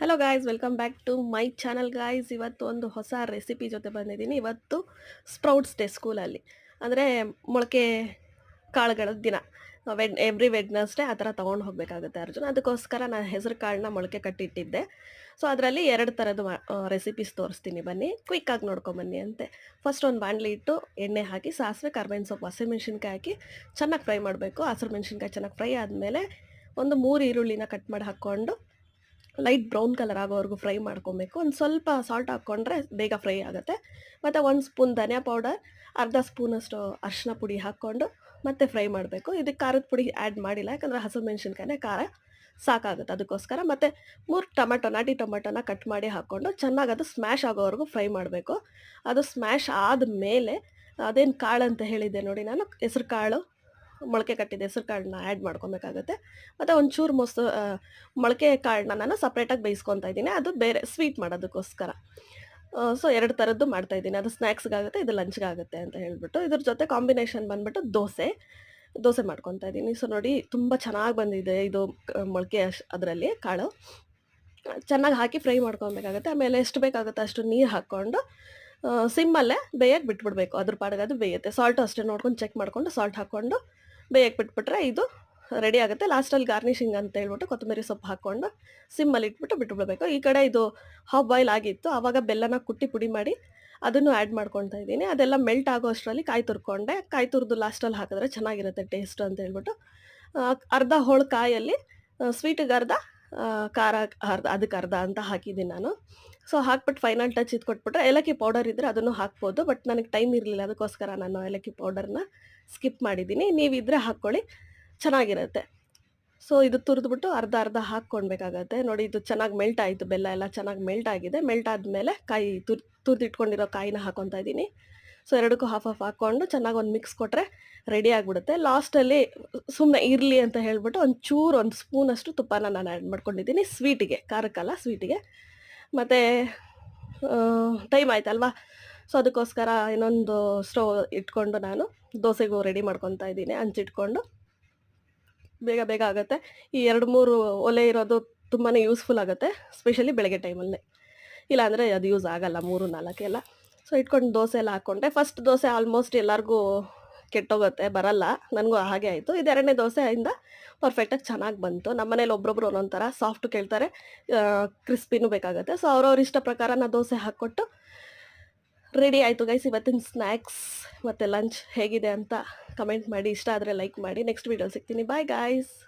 Hello guys, welcome back to my channel guys. ಇವತ್ತು ಒಂದು ಹೊಸ ರೆಸಿಪಿ ಜೊತೆ ಬಂದಿದ್ದೀನಿ. ಇವತ್ತು ಸ್ಪ್ರೌಟ್ಸ್ ಡೇ ಸ್ಕೂಲಲ್ಲಿ. ಅಂದರೆ ಮೊಳಕೆ ಕಾಳುಗಳ ದಿನ. ಎವ್ರಿ ವೆಡ್ನಸ್ಡೇ ಆ ಥರ ತೊಗೊಂಡು ಹೋಗಬೇಕಾಗುತ್ತೆ ಅರ್ಜುನ್. ಅದಕ್ಕೋಸ್ಕರ ನಾನು ಹೆಸರು ಕಾಳನ್ನ ಮೊಳಕೆ ಕಟ್ಟಿಟ್ಟಿದ್ದೆ. ಸೊ ಅದರಲ್ಲಿ 2 ಥರದ್ದು ರೆಸಿಪೀಸ್ ತೋರಿಸ್ತೀನಿ, ಬನ್ನಿ ಕ್ವಿಕ್ಕಾಗಿ ನೋಡ್ಕೊಂಬನ್ನಿ ಅಂತೆ. ಫಸ್ಟ್ ಒಂದು ಬಾಣಲಿ ಇಟ್ಟು ಎಣ್ಣೆ ಹಾಕಿ ಸಾಸಿವೆ, ಕರ್ಬೇವಿನ ಸೊಪ್ಪು, ಹಸಿಮೆಣ್ಸಿನ್ಕಾಯಿ ಹಾಕಿ ಚೆನ್ನಾಗಿ ಫ್ರೈ ಮಾಡಬೇಕು. ಹಸಿರು ಮೆಣಸಿನ್ಕಾಯಿ ಚೆನ್ನಾಗಿ ಫ್ರೈ ಆದಮೇಲೆ ಒಂದು 3 ಈರುಳ್ಳಿನ ಕಟ್ ಮಾಡಿ ಹಾಕ್ಕೊಂಡು ಲೈಟ್ ಬ್ರೌನ್ ಕಲರ್ ಆಗೋವರೆಗೂ ಫ್ರೈ ಮಾಡ್ಕೊಬೇಕು. ಒಂದು ಸ್ವಲ್ಪ ಸಾಲ್ಟ್ ಹಾಕ್ಕೊಂಡ್ರೆ ಬೇಗ ಫ್ರೈ ಆಗುತ್ತೆ. ಮತ್ತು 1 ಸ್ಪೂನ್ ಧನಿಯಾ ಪೌಡರ್, ಅರ್ಧ ಸ್ಪೂನಷ್ಟು ಅರಿಶಿನ ಪುಡಿ ಹಾಕ್ಕೊಂಡು ಮತ್ತೆ ಫ್ರೈ ಮಾಡಬೇಕು. ಇದಕ್ಕೆ ಖಾರದ ಪುಡಿ ಆ್ಯಡ್ ಮಾಡಿಲ್ಲ, ಯಾಕಂದರೆ ಹಸಿರು ಮೆಣಸಿನ್ಕಾಯಿನೇ ಖಾರ ಸಾಕಾಗುತ್ತೆ ಅದಕ್ಕೋಸ್ಕರ. ಮತ್ತು 3 ನಾಟಿ ಟೊಮೆಟೊನ ಕಟ್ ಮಾಡಿ ಹಾಕ್ಕೊಂಡು ಚೆನ್ನಾಗಿ ಅದು ಸ್ಮ್ಯಾಶ್ ಆಗೋವರೆಗೂ ಫ್ರೈ ಮಾಡಬೇಕು. ಅದು ಸ್ಮ್ಯಾಶ್ ಆದಮೇಲೆ ಅದೇನು ಕಾಳು ಅಂತ ಹೇಳಿದ್ದೆ ನೋಡಿ, ನಾನು ಹೆಸ್ರು ಕಾಳು, ಮೊಳಕೆ ಕಟ್ಟಿದ ಹೆಸ್ರು ಕಾಳನ್ನ ಆ್ಯಡ್ ಮಾಡ್ಕೊಬೇಕಾಗತ್ತೆ. ಮತ್ತು ಒಂಚೂರು ಮೊಳಕೆ ಕಾಳನ್ನ ನಾನು ಸಪ್ರೇಟಾಗಿ ಬೇಯಿಸ್ಕೊತಾ ಇದ್ದೀನಿ, ಅದು ಬೇರೆ ಸ್ವೀಟ್ ಮಾಡೋದಕ್ಕೋಸ್ಕರ. ಸೊ 2 ಥರದ್ದು ಮಾಡ್ತಾಯಿದ್ದೀನಿ. ಅದು ಸ್ನ್ಯಾಕ್ಸ್ಗಾಗುತ್ತೆ, ಇದು ಲಂಚ್ಗಾಗುತ್ತೆ ಅಂತ ಹೇಳ್ಬಿಟ್ಟು. ಇದ್ರ ಜೊತೆ ಕಾಂಬಿನೇಷನ್ ಬಂದ್ಬಿಟ್ಟು ದೋಸೆ ಮಾಡ್ಕೊತಾ ಇದ್ದೀನಿ. ಸೊ ನೋಡಿ, ತುಂಬ ಚೆನ್ನಾಗಿ ಬಂದಿದೆ ಇದು ಮೊಳಕೆ ಅದರಲ್ಲಿ ಕಾಳು. ಚೆನ್ನಾಗಿ ಹಾಕಿ ಫ್ರೈ ಮಾಡ್ಕೊಬೇಕಾಗತ್ತೆ. ಆಮೇಲೆ ಎಷ್ಟು ಬೇಕಾಗುತ್ತೋ ಅಷ್ಟು ನೀರು ಹಾಕ್ಕೊಂಡು ಸಿಮ್ಮಲ್ಲೇ ಬೇಯಕ್ಕೆ ಬಿಟ್ಬಿಡಬೇಕು. ಅದ್ರ ಪಾಡಿಗೆ ಅದು ಬೇಯುತ್ತೆ. ಸಾಲ್ಟು ಅಷ್ಟೇ ನೋಡ್ಕೊಂಡು ಚೆಕ್ ಮಾಡಿಕೊಂಡು ಸಾಲ್ಟ್ ಹಾಕ್ಕೊಂಡು ಬೇಯಕ್ಕೆ ಬಿಟ್ಬಿಟ್ರೆ ಇದು ರೆಡಿ ಆಗುತ್ತೆ. ಲಾಸ್ಟಲ್ಲಿ ಗಾರ್ನಿಷಿಂಗ್ ಅಂತ ಹೇಳ್ಬಿಟ್ಟು ಕೊತ್ತಂಬರಿ ಸೊಪ್ಪು ಹಾಕ್ಕೊಂಡು ಸಿಮ್ಮಲ್ಲಿ ಇಟ್ಬಿಟ್ಟು ಬಿಟ್ಬಿಡಬೇಕು. ಈ ಕಡೆ ಇದು ಹಾಫ್ ಬಾಯ್ಲ್ ಆಗಿತ್ತು, ಆವಾಗ ಬೆಲ್ಲನ ಕುಟ್ಟಿ ಪುಡಿ ಮಾಡಿ ಅದನ್ನು ಆ್ಯಡ್ ಮಾಡ್ಕೊತಾ ಇದ್ದೀನಿ. ಅದೆಲ್ಲ ಮೆಲ್ಟ್ ಆಗೋ ಅಷ್ಟರಲ್ಲಿ ಕಾಯಿ ತುರ್ಕೊಂಡೆ. ಕಾಯಿ ತುರಿದು ಲಾಸ್ಟಲ್ಲಿ ಹಾಕಿದ್ರೆ ಚೆನ್ನಾಗಿರುತ್ತೆ ಟೇಸ್ಟು ಅಂತ ಹೇಳ್ಬಿಟ್ಟು ಅರ್ಧ ಹೋಳು ಕಾಯಲ್ಲಿ ಸ್ವೀಟಿಗೆ ಅರ್ಧ, ಖಾರ ಅದಕ್ಕೆ ಅರ್ಧ ಅಂತ ಹಾಕಿದ್ದೀನಿ ನಾನು. ಸೊ ಹಾಕ್ಬಿಟ್ಟು ಫೈನಲ್ ಟಚ್ ಇದು ಕೊಟ್ಬಿಟ್ರೆ, ಏಲಕ್ಕಿ ಪೌಡರ್ ಇದ್ದರೆ ಅದನ್ನು ಹಾಕ್ಬೋದು. ಬಟ್ ನನಗೆ ಟೈಮ್ ಇರಲಿಲ್ಲ, ಅದಕ್ಕೋಸ್ಕರ ನಾನು ಏಲಕ್ಕಿ ಪೌಡರ್ನ ಸ್ಕಿಪ್ ಮಾಡಿದ್ದೀನಿ. ನೀವಿದ್ರೆ ಹಾಕ್ಕೊಳ್ಳಿ, ಚೆನ್ನಾಗಿರುತ್ತೆ. ಸೊ ಇದು ತುರಿದ್ಬಿಟ್ಟು ಅರ್ಧ ಅರ್ಧ ಹಾಕ್ಕೊಳ್ಬೇಕಾಗತ್ತೆ. ನೋಡಿ, ಇದು ಚೆನ್ನಾಗಿ ಮೆಲ್ಟ್ ಆಯಿತು, ಬೆಲ್ಲ ಎಲ್ಲ ಚೆನ್ನಾಗಿ ಮೆಲ್ಟ್ ಆಗಿದೆ. ಮೆಲ್ಟ್ ಆದಮೇಲೆ ಕಾಯಿ ತುರಿದಿಟ್ಕೊಂಡಿರೋ ಕಾಯಿನ ಹಾಕ್ಕೊತಾ ಇದ್ದೀನಿ. ಸೊ ಎರಡಕ್ಕೂ ಹಾಫ್ ಹಾಕ್ಕೊಂಡು ಚೆನ್ನಾಗಿ ಒಂದು ಮಿಕ್ಸ್ ಕೊಟ್ಟರೆ ರೆಡಿ ಆಗಿಬಿಡುತ್ತೆ. ಲಾಸ್ಟಲ್ಲಿ ಸುಮ್ಮನೆ ಇರಲಿ ಅಂತ ಹೇಳ್ಬಿಟ್ಟು ಒಂಚೂರು 1 ಸ್ಪೂನಷ್ಟು ತುಪ್ಪನ ನಾನು ಆ್ಯಡ್ ಮಾಡ್ಕೊಂಡಿದ್ದೀನಿ, ಸ್ವೀಟಿಗೆ, ಖಾರಕ್ಕಲ್ಲ ಸ್ವೀಟಿಗೆ. ಮತ್ತು ಟೈಮ್ ಆಯ್ತಲ್ವಾ, ಸೊ ಅದಕ್ಕೋಸ್ಕರ ಇನ್ನೊಂದು ಸ್ಟವ್ ಇಟ್ಕೊಂಡು ನಾನು ದೋಸೆಗೂ ರೆಡಿ ಮಾಡ್ಕೊತಾ ಇದ್ದೀನಿ, ಹಂಚಿಟ್ಕೊಂಡು. ಬೇಗ ಬೇಗ ಆಗುತ್ತೆ. ಈ 2-3 ಒಲೆ ಇರೋದು ತುಂಬಾ ಯೂಸ್ಫುಲ್ ಆಗುತ್ತೆ, ಸ್ಪೆಷಲಿ ಬೆಳಗ್ಗೆ ಟೈಮಲ್ಲೇ. ಇಲ್ಲಾಂದರೆ ಅದು ಯೂಸ್ ಆಗಲ್ಲ 3-4 ಎಲ್ಲ. ಸೊ ಇಟ್ಕೊಂಡು ದೋಸೆ ಎಲ್ಲ ಹಾಕ್ಕೊಂಡೆ. ಫಸ್ಟ್ ದೋಸೆ ಆಲ್ಮೋಸ್ಟ್ ಎಲ್ಲರಿಗೂ ಕೆಟ್ಟೋಗುತ್ತೆ, ಬರಲ್ಲ. ನನಗೂ ಹಾಗೆ ಆಯಿತು. ಇದು 2ನೇ ದೋಸೆಯಿಂದ ಪರ್ಫೆಕ್ಟಾಗಿ ಚೆನ್ನಾಗಿ ಬಂತು. ನಮ್ಮ ಮನೇಲಿ ಒಬ್ಬೊಬ್ರು ಒಂದೊಂದು ಥರ ಸಾಫ್ಟು ಕೇಳ್ತಾರೆ, ಕ್ರಿಸ್ಪಿನೂ ಬೇಕಾಗುತ್ತೆ. ಸೊ ಅವ್ರವ್ರ ಇಷ್ಟ ಪ್ರಕಾರ ನಾನು ದೋಸೆ ಹಾಕ್ಕೊಟ್ಟು ರೆಡಿ ಆಯಿತು ಗೈಸ್. ಇವತ್ತಿನ ಸ್ನ್ಯಾಕ್ಸ್ ಮತ್ತು ಲಂಚ್ ಹೇಗಿದೆ ಅಂತ ಕಮೆಂಟ್ ಮಾಡಿ. ಇಷ್ಟ ಆದರೆ ಲೈಕ್ ಮಾಡಿ. ನೆಕ್ಸ್ಟ್ ವೀಡಿಯೋಲಿ ಸಿಗ್ತೀನಿ. Bye guys.